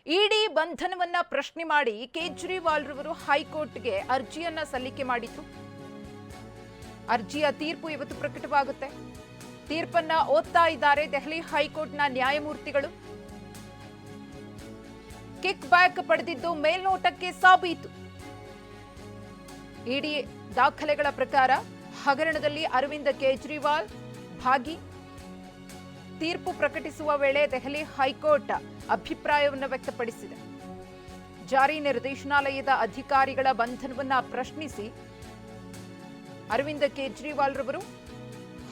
ಇಡಿ ಬಂಧನವನ್ನ ಪ್ರಶ್ನೆ ಮಾಡಿ ಕೇಜ್ರಿವಾಲ್ ರವರು ಹೈಕೋರ್ಟ್ಗೆ ಅರ್ಜಿಯನ್ನ ಸಲ್ಲಿಕೆ ಮಾಡಿದ್ರು. ಅರ್ಜಿಯ ತೀರ್ಪು ಇವತ್ತು ಪ್ರಕಟವಾಗುತ್ತೆ. ತೀರ್ಪನ್ನ ಓದ್ತಾ ಇದ್ದಾರೆ ದೆಹಲಿ ಹೈಕೋರ್ಟ್ನ ನ್ಯಾಯಮೂರ್ತಿಗಳು. ಕಿಕ್ ಬ್ಯಾಕ್ ಪಡೆದಿದ್ದು ಮೇಲ್ನೋಟಕ್ಕೆ ಸಾಬೀತು. ಇಡಿ ದಾಖಲೆಗಳ ಪ್ರಕಾರ ಹಗರಣದಲ್ಲಿ ಅರವಿಂದ್ ಕೇಜ್ರಿವಾಲ್ ಭಾಗಿ. ತೀರ್ಪು ಪ್ರಕಟಿಸುವ ವೇಳೆ ದೆಹಲಿ ಹೈಕೋರ್ಟ್ ಅಭಿಪ್ರಾಯವನ್ನು ವ್ಯಕ್ತಪಡಿಸಿದೆ. ಜಾರಿ ನಿರ್ದೇಶನಾಲಯದ ಅಧಿಕಾರಿಗಳ ಬಂಧನವನ್ನ ಪ್ರಶ್ನಿಸಿ ಅರವಿಂದ್ ಕೇಜ್ರಿವಾಲ್ ರವರು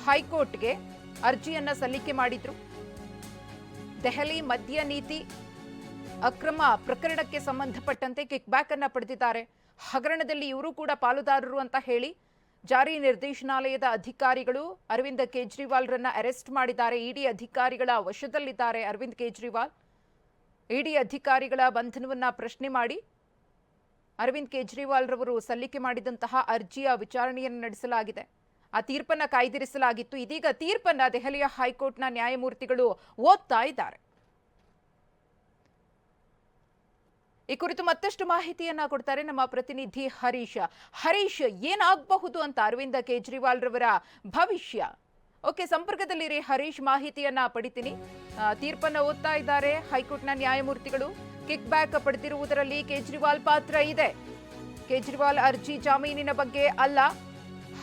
ಹೈಕೋರ್ಟ್ಗೆ ಅರ್ಜಿಯನ್ನ ಸಲ್ಲಿಕೆ ಮಾಡಿದ್ರು. ದೆಹಲಿ ಮದ್ಯ ನೀತಿ ಅಕ್ರಮ ಪ್ರಕರಣಕ್ಕೆ ಸಂಬಂಧಪಟ್ಟಂತೆ ಕಿಕ್ ಬ್ಯಾಕ್ ಅನ್ನ ಪಡೆದಿದ್ದಾರೆ. ಹಗರಣದಲ್ಲಿ ಇವರು ಕೂಡ ಪಾಲುದಾರರು ಅಂತ ಹೇಳಿ ಜಾರಿ ನಿರ್ದೇಶನಾಲಯದ ಅಧಿಕಾರಿಗಳು ಅರವಿಂದ್ ಕೇಜ್ರಿವಾಲ್ ರನ್ನ ಅರೆಸ್ಟ್ ಮಾಡಿದ್ದಾರೆ. ಇಡಿ ಅಧಿಕಾರಿಗಳ ವಶದಲ್ಲಿದ್ದಾರೆ ಅರವಿಂದ್ ಕೇಜ್ರಿವಾಲ್. ಇಡಿ ಅಧಿಕಾರಿಗಳ ಬಂಧನವನ್ನ ಪ್ರಶ್ನೆ ಮಾಡಿ ಅರವಿಂದ್ ಕೇಜ್ರಿವಾಲ್ ರವರು ಸಲ್ಲಿಕೆ ಮಾಡಿದಂತಹ ಅರ್ಜಿಯ ವಿಚಾರಣೆಯನ್ನು ನಡೆಸಲಾಗಿದೆ. ಆ ತೀರ್ಪನ್ನ ಕಾಯ್ದಿರಿಸಲಾಗಿತ್ತು. ಇದೀಗ ತೀರ್ಪನ್ನ ದೆಹಲಿಯ ಹೈಕೋರ್ಟ್ನ ನ್ಯಾಯಮೂರ್ತಿಗಳು ಓದ್ತಾ ಇದ್ದಾರೆ. ಈ ಕುರಿತು ಮತ್ತಷ್ಟು ಮಾಹಿತಿಯನ್ನ ಕೊಡ್ತಾರೆ ನಮ್ಮ ಪ್ರತಿನಿಧಿ ಹರೀಶ್, ಏನಾಗಬಹುದು ಅಂತ ಅರವಿಂದ್ ಕೇಜ್ರಿವಾಲ್ ರವರ ಭವಿಷ್ಯ? ಓಕೆ, ಸಂಪರ್ಕದಲ್ಲಿರಿ ಹರೀಶ್, ಮಾಹಿತಿಯನ್ನ ಪಡಿತೀನಿ. ತೀರ್ಪನ್ನ ಓದ್ತಾ ಇದ್ದಾರೆ ಹೈಕೋರ್ಟ್ನ ನ್ಯಾಯಮೂರ್ತಿಗಳು. ಕಿಕ್ ಬ್ಯಾಕ್ ಪಡೆದಿರುವುದರಲ್ಲಿ ಕೇಜ್ರಿವಾಲ್ ಪಾತ್ರ ಇದೆ. ಕೇಜ್ರಿವಾಲ್ ಅರ್ಜಿ ಜಾಮೀನಿನ ಬಗ್ಗೆ ಅಲ್ಲ,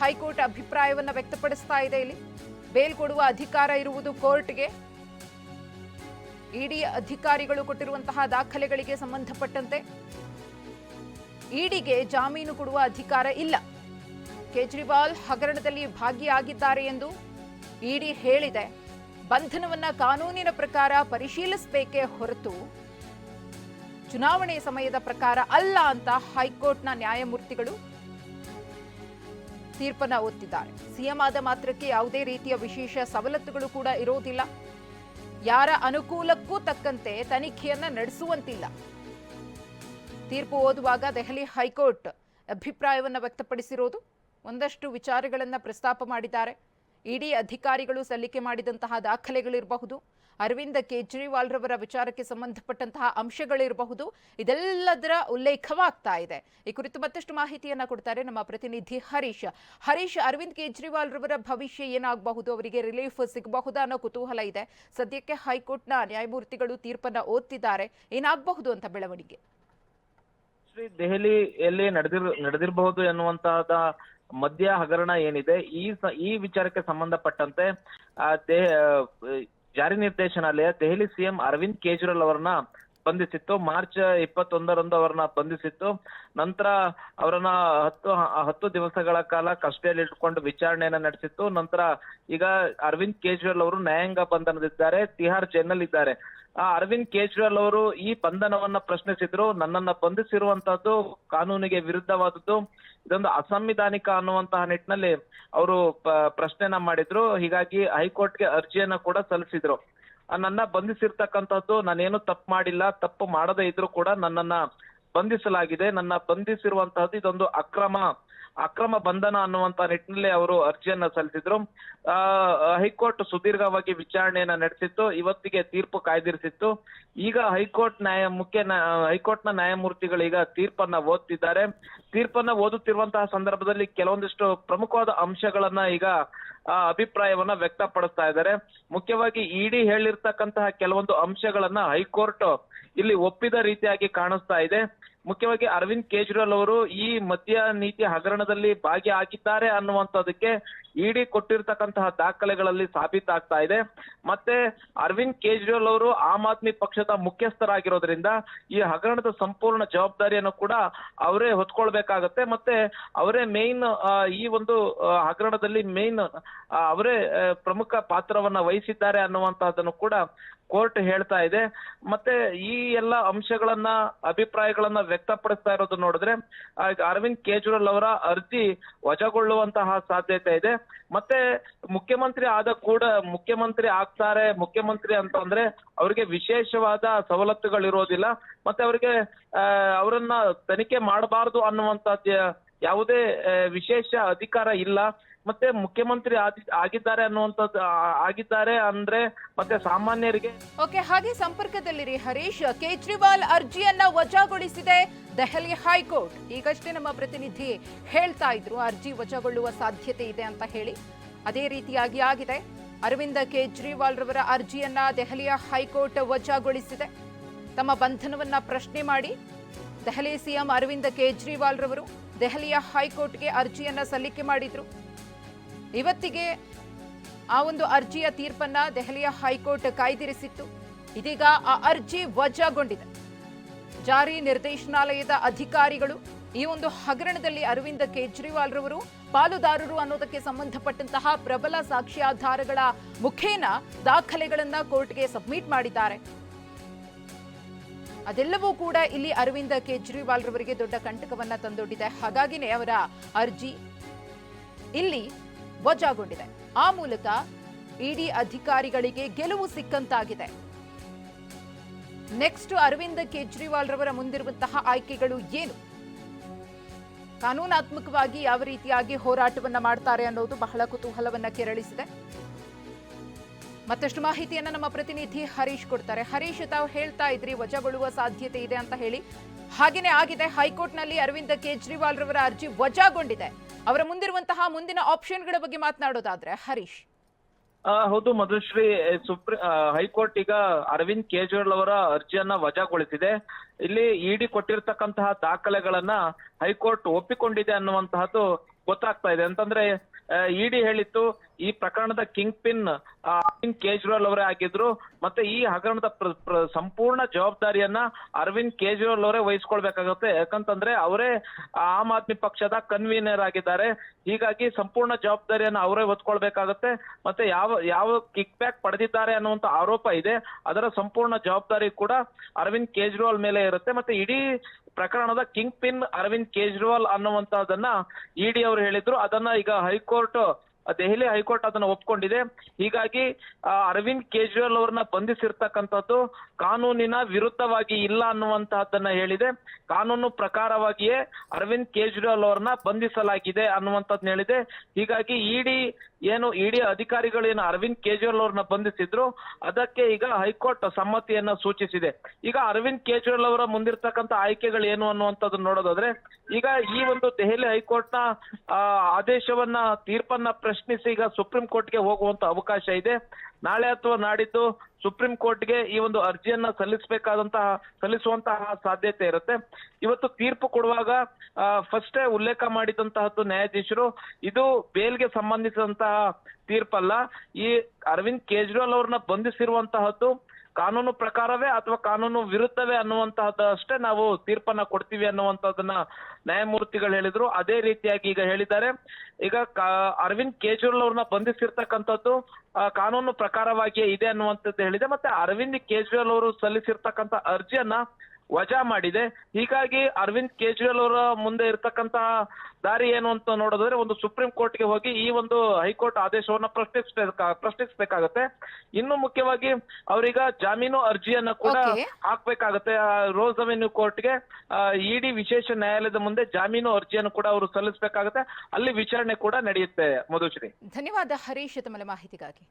ಹೈಕೋರ್ಟ್ ಅಭಿಪ್ರಾಯವನ್ನ ವ್ಯಕ್ತಪಡಿಸ್ತಾ ಇದೆ. ಇಲ್ಲಿ ಬೇಲ್ ಕೊಡುವ ಅಧಿಕಾರ ಇರುವುದು ಕೋರ್ಟ್ಗೆ. ಇಡಿ ಅಧಿಕಾರಿಗಳು ಕೊಟ್ಟಿರುವಂತಹ ದಾಖಲೆಗಳಿಗೆ ಸಂಬಂಧಪಟ್ಟಂತೆ ಇಡಿಗೆ ಜಾಮೀನು ಕೊಡುವ ಅಧಿಕಾರ ಇಲ್ಲ. ಕೇಜ್ರಿವಾಲ್ ಹಗರಣದಲ್ಲಿ ಭಾಗಿಯಾಗಿದ್ದಾರೆ ಎಂದು ಇಡಿ ಹೇಳಿದೆ. ಬಂಧನವನ್ನ ಕಾನೂನಿನ ಪ್ರಕಾರ ಪರಿಶೀಲಿಸಬೇಕೇ ಹೊರತು ಚುನಾವಣೆ ಸಮಯದ ಪ್ರಕಾರ ಅಲ್ಲ ಅಂತ ಹೈಕೋರ್ಟ್ನ ನ್ಯಾಯಮೂರ್ತಿಗಳು ತೀರ್ಪನ್ನ ಓದ್ತಿದ್ದಾರೆ. ಸಿಎಂ ಆದ ಮಾತ್ರಕ್ಕೆ ಯಾವುದೇ ರೀತಿಯ ವಿಶೇಷ ಸವಲತ್ತುಗಳು ಕೂಡ ಇರೋದಿಲ್ಲ. ಯಾರ ಅನುಕೂಲಕ್ಕೂ ತಕ್ಕಂತೆ ತನಿಖೆಯನ್ನ ನಡೆಸುವಂತಿಲ್ಲ. ತೀರ್ಪು ಓದುವಾಗ ದೆಹಲಿ ಹೈಕೋರ್ಟ್ ಅಭಿಪ್ರಾಯವನ್ನ ವ್ಯಕ್ತಪಡಿಸಿರೋದು. ಒಂದಷ್ಟು ವಿಚಾರಗಳನ್ನ ಪ್ರಸ್ತಾಪ ಮಾಡಿದ್ದಾರೆ. ಇಡಿ ಅಧಿಕಾರಿಗಳು ಸಲ್ಲಿಕೆ ಮಾಡಿದಂತಹ ದಾಖಲೆಗಳಿರಬಹುದು, ಅರವಿಂದ್ ಕೇಜ್ರಿವಾಲ್ ರವರ ವಿಚಾರಕ್ಕೆ ಸಂಬಂಧಪಟ್ಟಂತಹ ಅಂಶಗಳಿರಬಹುದು, ಇದೆಲ್ಲದರ ಉಲ್ಲೇಖವಾಗ್ತಾ ಇದೆ. ಈ ಕುರಿತು ಮತ್ತಷ್ಟು ಮಾಹಿತಿಯನ್ನ ಕೊಡ್ತಾರೆ ನಮ್ಮ ಪ್ರತಿನಿಧಿ ಹರೀಶ್, ಅರವಿಂದ್ ಕೇಜ್ರಿವಾಲ್ ರವರ ಭವಿಷ್ಯ ಏನಾಗಬಹುದು? ಅವರಿಗೆ ರಿಲೀಫ್ ಸಿಗಬಹುದಾ ಅನ್ನೋ ಕುತೂಹಲ ಇದೆ. ಸದ್ಯಕ್ಕೆ ಹೈಕೋರ್ಟ್ನ ನ್ಯಾಯಮೂರ್ತಿಗಳು ತೀರ್ಪನ್ನ ಓದ್ತಿದ್ದಾರೆ. ಏನಾಗಬಹುದು ಅಂತ ಬೆಳವಣಿಗೆ? ದೆಹಲಿಯಲ್ಲಿ ನಡೆದಿರಬಹುದು ಎನ್ನುವಂತಹದ ಮದ್ಯ ಹಗರಣ ಏನಿದೆ, ಈ ವಿಚಾರಕ್ಕೆ ಸಂಬಂಧಪಟ್ಟಂತೆ ಜಾರಿ ನಿರ್ದೇಶನಾಲಯ ದೆಹಲಿ ಸಿಎಂ ಅರವಿಂದ್ ಕೇಜ್ರಿವಾಲ್ ಅವರನ್ನ ಬಂಧಿಸಿತ್ತು. ಮಾರ್ಚ್ 21ರಂದು ಅವರನ್ನ ಬಂಧಿಸಿತ್ತು. ನಂತರ ಅವರನ್ನ 10 ದಿವಸಗಳ ಕಾಲ ಕಸ್ಟಡಿಯಲ್ಲಿ ಇಟ್ಕೊಂಡು ವಿಚಾರಣೆಯನ್ನ ನಡೆಸಿತ್ತು. ನಂತರ ಈಗ ಅರವಿಂದ್ ಕೇಜ್ರಿವಾಲ್ ಅವರು ನ್ಯಾಯಾಂಗ ಬಂಧನದಿದ್ದಾರೆ, ತಿಹಾರ್ ಜೈಲ್ನಲ್ಲಿ ಇದ್ದಾರೆ. ಅರವಿಂದ್ ಕೇಜ್ರಿವಾಲ್ ಅವರು ಈ ಬಂಧನವನ್ನ ಪ್ರಶ್ನಿಸಿದ್ರು. ನನ್ನನ್ನ ಬಂಧಿಸಿರುವಂತಹದ್ದು ಕಾನೂನಿಗೆ ವಿರುದ್ಧವಾದದ್ದು, ಇದೊಂದು ಅಸಂವಿಧಾನಿಕ ಅನ್ನುವಂತಹ ನಿಟ್ಟಿನಲ್ಲಿ ಅವರು ಪ್ರಶ್ನೆಯನ್ನ ಮಾಡಿದ್ರು. ಹೀಗಾಗಿ ಹೈಕೋರ್ಟ್ಗೆ ಅರ್ಜಿಯನ್ನ ಕೂಡ ಸಲ್ಲಿಸಿದ್ರು. ನನ್ನ ಬಂಧಿಸಿರ್ತಕ್ಕಂಥದ್ದು ನಾನೇನು ತಪ್ಪು ಮಾಡಿಲ್ಲ, ತಪ್ಪು ಮಾಡದೇ ಇದ್ರು ಕೂಡ ನನ್ನನ್ನ ಬಂಧಿಸಲಾಗಿದೆ. ನನ್ನ ಬಂಧಿಸಿರುವಂತಹದ್ದು ಇದೊಂದು ಅಕ್ರಮ ಬಂಧನ ಅನ್ನುವಂತ ನಿಟ್ಟಿನಲ್ಲಿ ಅವರು ಅರ್ಜಿಯನ್ನ ಸಲ್ಲಿಸಿದ್ರು. ಹೈಕೋರ್ಟ್ ಸುದೀರ್ಘವಾಗಿ ವಿಚಾರಣೆಯನ್ನ ನಡೆಸಿತ್ತು. ಇವತ್ತಿಗೆ ತೀರ್ಪು ಕಾಯ್ದಿರಿಸಿತ್ತು. ಈಗ ಹೈಕೋರ್ಟ್ನ ನ್ಯಾಯಮೂರ್ತಿಗಳು ಈಗ ತೀರ್ಪನ್ನ ಓದ್ತಿದ್ದಾರೆ. ತೀರ್ಪನ್ನ ಓದುತ್ತಿರುವಂತಹ ಸಂದರ್ಭದಲ್ಲಿ ಕೆಲವೊಂದಿಷ್ಟು ಪ್ರಮುಖವಾದ ಅಂಶಗಳನ್ನ ಈಗ ಅಭಿಪ್ರಾಯವನ್ನ ವ್ಯಕ್ತಪಡಿಸ್ತಾ ಇದ್ದಾರೆ. ಮುಖ್ಯವಾಗಿ ಇಡಿ ಹೇಳಿರ್ತಕ್ಕಂತಹ ಕೆಲವೊಂದು ಅಂಶಗಳನ್ನ ಹೈಕೋರ್ಟ್ ಇಲ್ಲಿ ಒಪ್ಪಿದ ರೀತಿಯಾಗಿ ಕಾಣಿಸ್ತಾ ಇದೆ. ಮುಖ್ಯವಾಗಿ ಅರವಿಂದ್ ಕೇಜ್ರಿವಾಲ್ ಅವರು ಈ ಮದ್ಯ ನೀತಿ ಹಗರಣದಲ್ಲಿ ಭಾಗಿಯಾಗಿದ್ದಾರೆ ಅನ್ನುವಂಥದ್ದಕ್ಕೆ ಇಡಿ ಕೊಟ್ಟಿರ್ತಕ್ಕಂತಹ ದಾಖಲೆಗಳಲ್ಲಿ ಸಾಬೀತಾಗ್ತಾ ಇದೆ. ಮತ್ತೆ ಅರವಿಂದ್ ಕೇಜ್ರಿವಾಲ್ ಅವರು ಆಮ್ ಆದ್ಮಿ ಪಕ್ಷದ ಮುಖ್ಯಸ್ಥರಾಗಿರೋದ್ರಿಂದ ಈ ಹಗರಣದ ಸಂಪೂರ್ಣ ಜವಾಬ್ದಾರಿಯನ್ನು ಕೂಡ ಅವರೇ ಹೊತ್ಕೊಳ್ಬೇಕಾಗತ್ತೆ. ಮತ್ತೆ ಅವರೇ ಮೇನ್ ಈ ಒಂದು ಹಗರಣದಲ್ಲಿ ಅವರೇ ಪ್ರಮುಖ ಪಾತ್ರವನ್ನ ವಹಿಸಿದ್ದಾರೆ ಅನ್ನುವಂತಹದ್ದನ್ನು ಕೂಡ ಕೋರ್ಟ್ ಹೇಳ್ತಾ ಇದೆ. ಮತ್ತೆ ಈ ಎಲ್ಲ ಅಂಶಗಳನ್ನ ಅಭಿಪ್ರಾಯಗಳನ್ನ ವ್ಯಕ್ತಪಡಿಸ್ತಾ ಇರೋದು ನೋಡಿದ್ರೆ ಅರವಿಂದ್ ಕೇಜ್ರಿವಾಲ್ ಅವರ ಅರ್ಜಿ ವಜಾಗೊಳ್ಳುವಂತಹ ಸಾಧ್ಯತೆ ಇದೆ. ಮತ್ತೆ ಮುಖ್ಯಮಂತ್ರಿ ಆಗ್ತಾರೆ. ಮುಖ್ಯಮಂತ್ರಿ ಅಂತಂದ್ರೆ ಅವರಿಗೆ ವಿಶೇಷವಾದ ಸವಲತ್ತುಗಳಿರೋದಿಲ್ಲ. ಮತ್ತೆ ಅವರಿಗೆ ಅವರನ್ನ ತನಿಖೆ ಮಾಡಬಾರದು ಅನ್ನುವಂತ ಯಾವುದೇ ವಿಶೇಷ ಅಧಿಕಾರ ಇಲ್ಲ. ಮತ್ತೆ ಮುಖ್ಯಮಂತ್ರಿ ಆಗಿದ್ದಾರೆ ಅನ್ನುವಂಥದ್ದು ಆಗಿದ್ದಾರೆ ಅಂದ್ರೆ ಮತ್ತೆ ಸಾಮಾನ್ಯರಿಗೆ. ಓಕೆ, ಹಾಗೆ ಸಂಪರ್ಕದಲ್ಲಿರಿ ಹರೀಶ್. ಕೇಜ್ರಿವಾಲ್ ಅರ್ಜಿಯನ್ನ ವಜಾಗೊಳಿಸಿದೆ ದೆಹಲಿ ಹೈಕೋರ್ಟ್. ಈಗಷ್ಟೇ ನಮ್ಮ ಪ್ರತಿನಿಧಿ ಹೇಳ್ತಾ ಇದ್ರು ಅರ್ಜಿ ವಜಾಗೊಳ್ಳುವ ಸಾಧ್ಯತೆ ಇದೆ ಅಂತ ಹೇಳಿ. ಅದೇ ರೀತಿಯಾಗಿ ಆಗಿದೆ. ಅರವಿಂದ ಕೇಜ್ರಿವಾಲ್ ರವರ ಅರ್ಜಿಯನ್ನ ದೆಹಲಿಯ ಹೈಕೋರ್ಟ್ ವಜಾಗೊಳಿಸಿದೆ. ತಮ್ಮ ಬಂಧನವನ್ನ ಪ್ರಶ್ನೆ ಮಾಡಿ ದೆಹಲಿ ಸಿಎಂ ಅರವಿಂದ ಕೇಜ್ರಿವಾಲ್ ರವರು ದೆಹಲಿಯ ಹೈಕೋರ್ಟ್ಗೆ ಅರ್ಜಿಯನ್ನ ಸಲ್ಲಿಕೆ ಮಾಡಿದ್ರು. ಇವತ್ತಿಗೆ ಆ ಒಂದು ಅರ್ಜಿಯ ತೀರ್ಪನ್ನ ದೆಹಲಿಯ ಹೈಕೋರ್ಟ್ ಕಾಯ್ದಿರಿಸಿತ್ತು. ಇದೀಗ ಆ ಅರ್ಜಿ ವಜಾಗೊಂಡಿದೆ. ಜಾರಿ ನಿರ್ದೇಶನಾಲಯದ ಅಧಿಕಾರಿಗಳು ಈ ಒಂದು ಹಗರಣದಲ್ಲಿ ಅರವಿಂದ ಕೇಜ್ರಿವಾಲ್ ರವರು ಪಾಲುದಾರರು ಅನ್ನೋದಕ್ಕೆ ಸಂಬಂಧಪಟ್ಟಂತಹ ಪ್ರಬಲ ಸಾಕ್ಷ್ಯಾಧಾರಗಳ ಮುಖೇನ ದಾಖಲೆಗಳನ್ನ ಕೋರ್ಟ್ಗೆ ಸಬ್ಮಿಟ್ ಮಾಡಿದ್ದಾರೆ. ಅದೆಲ್ಲವೂ ಕೂಡ ಇಲ್ಲಿ ಅರವಿಂದ ಕೇಜ್ರಿವಾಲ್ ರವರಿಗೆ ದೊಡ್ಡ ಕಂಟಕವನ್ನ ತಂದೊಡ್ಡಿದೆ. ಹಾಗಾಗಿನೇ ಅವರ ಅರ್ಜಿ ಇಲ್ಲಿ ವಜಾಗೊಂಡಿದೆ. ಆ ಮೂಲಕ ಇಡಿ ಅಧಿಕಾರಿಗಳಿಗೆ ಗೆಲುವು ಸಿಕ್ಕಂತಾಗಿದೆ. ನೆಕ್ಸ್ಟ್ ಅರವಿಂದ ಕೇಜ್ರಿವಾಲ್ ರವರ ಮುಂದಿರುವಂತಹ ಆಯ್ಕೆಗಳು ಏನು, ಕಾನೂನಾತ್ಮಕವಾಗಿ ಯಾವ ರೀತಿಯಾಗಿ ಹೋರಾಟವನ್ನ ಮಾಡ್ತಾರೆ ಅನ್ನೋದು ಬಹಳ ಕುತೂಹಲವನ್ನ ಕೆರಳಿಸಿದೆ. ಮತ್ತಷ್ಟು ಮಾಹಿತಿಯನ್ನ ನಮ್ಮ ಪ್ರತಿನಿಧಿ ಹರೀಶ್ ಕೊಡ್ತಾರೆ. ಹರೀಶ್, ತಾವು ಹೇಳ್ತಾ ಇದ್ರಿ ವಜಾಗೊಳ್ಳುವ ಸಾಧ್ಯತೆ ಇದೆ ಅಂತ ಹೇಳಿ. ಹಾಗೇನೆ ಆಗಿದೆ. ಹೈಕೋರ್ಟ್ನಲ್ಲಿ ಅರವಿಂದ ಕೇಜ್ರಿವಾಲ್ ರವರ ಅರ್ಜಿ ವಜಾಗೊಂಡಿದೆ. ಅವರ ಮುಂದಿರುವಂತಹ ಮುಂದಿನ ಆಪ್ಷನ್ಗಳ ಬಗ್ಗೆ ಮಾತನಾಡೋದಾದ್ರೆ ಹರೀಶ್. ಹೌದು ಮಧುಶ್ರೀ, ಹೈಕೋರ್ಟ್ ಈಗ ಅರವಿಂದ್ ಕೇಜ್ರಿವಾಲ್ ಅವರ ಅರ್ಜಿಯನ್ನ ವಜಾಗೊಳಿಸಿದೆ. ಇಲ್ಲಿ ಇಡಿ ಕೊಟ್ಟಿರ್ತಕ್ಕಂತಹ ದಾಖಲೆಗಳನ್ನ ಹೈಕೋರ್ಟ್ ಒಪ್ಪಿಕೊಂಡಿದೆ ಅನ್ನುವಂತಹದ್ದು ಗೊತ್ತಾಗ್ತಾ ಇದೆ. ಅಂತಂದ್ರೆ ಇಡಿ ಹೇಳಿತ್ತು ಈ ಪ್ರಕರಣದ ಕಿಂಗ್ ಪಿನ್ ಅರವಿಂದ್ ಕೇಜ್ರಿವಾಲ್ ಅವರೇ ಆಗಿದ್ರು, ಮತ್ತೆ ಈ ಹಗರಣದ ಸಂಪೂರ್ಣ ಜವಾಬ್ದಾರಿಯನ್ನ ಅರವಿಂದ್ ಕೇಜ್ರಿವಾಲ್ ಅವರೇ ವಹಿಸ್ಕೊಳ್ಬೇಕಾಗುತ್ತೆ. ಯಾಕಂತಂದ್ರೆ ಅವರೇ ಆಮ್ ಆದ್ಮಿ ಪಕ್ಷದ ಕನ್ವೀನರ್ ಆಗಿದ್ದಾರೆ. ಹೀಗಾಗಿ ಸಂಪೂರ್ಣ ಜವಾಬ್ದಾರಿಯನ್ನ ಅವರೇ ಹೊತ್ಕೊಳ್ಬೇಕಾಗತ್ತೆ. ಮತ್ತೆ ಯಾವ ಕಿಕ್ ಬ್ಯಾಕ್ ಪಡೆದಿದ್ದಾರೆ ಅನ್ನುವಂತ ಆರೋಪ ಇದೆ, ಅದರ ಸಂಪೂರ್ಣ ಜವಾಬ್ದಾರಿ ಕೂಡ ಅರವಿಂದ್ ಕೇಜ್ರಿವಾಲ್ ಮೇಲೆ ಇರುತ್ತೆ. ಮತ್ತೆ ಇಡೀ ಪ್ರಕರಣದ ಕಿಂಗ್ ಪಿನ್ ಅರವಿಂದ್ ಕೇಜ್ರಿವಾಲ್ ಅನ್ನುವಂತಹದನ್ನ ಇಡಿ ಅವರು ಹೇಳಿದ್ರು. ಅದನ್ನ ಈಗ ದೆಹಲಿ ಹೈಕೋರ್ಟ್ ಅದನ್ನ ಒಪ್ಕೊಂಡಿದೆ. ಹೀಗಾಗಿ ಅರವಿಂದ್ ಕೇಜ್ರಿವಾಲ್ ಅವ್ರನ್ನ ಬಂಧಿಸಿರ್ತಕ್ಕಂಥದ್ದು ಕಾನೂನಿನ ವಿರುದ್ಧವಾಗಿ ಇಲ್ಲ ಅನ್ನುವಂತಹದ್ದನ್ನ ಹೇಳಿದೆ. ಕಾನೂನು ಪ್ರಕಾರವಾಗಿಯೇ ಅರವಿಂದ್ ಕೇಜ್ರಿವಾಲ್ ಅವ್ರನ್ನ ಬಂಧಿಸಲಾಗಿದೆ ಅನ್ನುವಂಥದ್ದನ್ನ ಹೇಳಿದೆ. ಹೀಗಾಗಿ ಇಡಿ ಅಧಿಕಾರಿಗಳು ಏನು ಅರವಿಂದ್ ಕೇಜ್ರಿವಾಲ್ ಅವ್ರನ್ನ ಬಂಧಿಸಿದ್ರು, ಅದಕ್ಕೆ ಈಗ ಹೈಕೋರ್ಟ್ ಸಮ್ಮತಿಯನ್ನ ಸೂಚಿಸಿದೆ. ಈಗ ಅರವಿಂದ್ ಕೇಜ್ರಿವಾಲ್ ಅವರ ಮುಂದಿರ್ತಕ್ಕಂಥ ಆಯ್ಕೆಗಳು ಏನು ಅನ್ನುವಂಥದ್ದನ್ನ ನೋಡೋದಾದ್ರೆ, ಈಗ ಈ ಒಂದು ದೆಹಲಿ ಹೈಕೋರ್ಟ್ ನ ಆದೇಶವನ್ನ ತೀರ್ಪನ್ನ ಪ್ರಶ್ನಿಸಿ ಈಗ ಸುಪ್ರೀಂ ಕೋರ್ಟ್ಗೆ ಹೋಗುವಂತ ಅವಕಾಶ ಇದೆ. ನಾಳೆ ಅಥವಾ ನಾಡಿದ್ದು ಸುಪ್ರೀಂ ಕೋರ್ಟ್ಗೆ ಈ ಒಂದು ಅರ್ಜಿಯನ್ನ ಸಲ್ಲಿಸುವಂತಹ ಸಾಧ್ಯತೆ ಇರುತ್ತೆ. ಇವತ್ತು ತೀರ್ಪು ಕೊಡುವಾಗ ಫಸ್ಟೇ ಉಲ್ಲೇಖ ಮಾಡಿದಂತಹದ್ದು ನ್ಯಾಯಾಧೀಶರು, ಇದು ಬೇಲ್ಗೆ ಸಂಬಂಧಿಸಿದಂತಹ ತೀರ್ಪಲ್ಲ, ಈ ಅರವಿಂದ್ ಕೇಜ್ರಿವಾಲ್ ಅವ್ರನ್ನ ಬಂಧಿಸಿರುವಂತಹದ್ದು ಕಾನೂನು ಪ್ರಕಾರವೇ ಅಥವಾ ಕಾನೂನು ವಿರುದ್ಧವೇ ಅನ್ನುವಂತಹದ್ದು ಅಷ್ಟೇ ನಾವು ತೀರ್ಪನ್ನ ಕೊಡ್ತೀವಿ ಅನ್ನುವಂಥದ್ದನ್ನ ನ್ಯಾಯಮೂರ್ತಿಗಳು ಹೇಳಿದ್ರು. ಅದೇ ರೀತಿಯಾಗಿ ಈಗ ಹೇಳಿದ್ದಾರೆ. ಈಗ ಅರವಿಂದ್ ಕೇಜ್ರಿವಾಲ್ ಅವ್ರನ್ನ ಬಂಧಿಸಿರ್ತಕ್ಕಂಥದ್ದು ಕಾನೂನು ಪ್ರಕಾರವಾಗಿಯೇ ಇದೆ ಅನ್ನುವಂಥದ್ದು ಹೇಳಿದೆ. ಮತ್ತೆ ಅರವಿಂದ್ ಕೇಜ್ರಿವಾಲ್ ಅವರು ಸಲ್ಲಿಸಿರ್ತಕ್ಕಂಥ ಅರ್ಜಿಯನ್ನ ವಜಾ ಮಾಡಿದೆ. ಹೀಗಾಗಿ ಅರವಿಂದ್ ಕೇಜ್ರಿವಾಲ್ ಅವರ ಮುಂದೆ ಇರ್ತಕ್ಕಂತಹ ದಾರಿ ಏನು ಅಂತ ನೋಡೋದಾದ್ರೆ, ಒಂದು ಸುಪ್ರೀಂ ಕೋರ್ಟ್ಗೆ ಹೋಗಿ ಈ ಒಂದು ಹೈಕೋರ್ಟ್ ಆದೇಶವನ್ನ ಪ್ರಶ್ನಿಸಬೇಕಾಗತ್ತೆ. ಇನ್ನು ಮುಖ್ಯವಾಗಿ ಅವರೀಗ ಜಾಮೀನು ಅರ್ಜಿಯನ್ನ ಕೂಡ ಹಾಕ್ಬೇಕಾಗತ್ತೆ. ರೋಸ್ ಅವೆನ್ಯೂ ಕೋರ್ಟ್ಗೆ ಇಡಿ ವಿಶೇಷ ನ್ಯಾಯಾಲಯದ ಮುಂದೆ ಜಾಮೀನು ಅರ್ಜಿಯನ್ನು ಕೂಡ ಅವರು ಸಲ್ಲಿಸಬೇಕಾಗತ್ತೆ. ಅಲ್ಲಿ ವಿಚಾರಣೆ ಕೂಡ ನಡೆಯುತ್ತೆ. ಮಧುಶ್ರೀ, ಧನ್ಯವಾದ ಹರೀಶ್ ತಮ್ಮ ಮಾಹಿತಿಗಾಗಿ.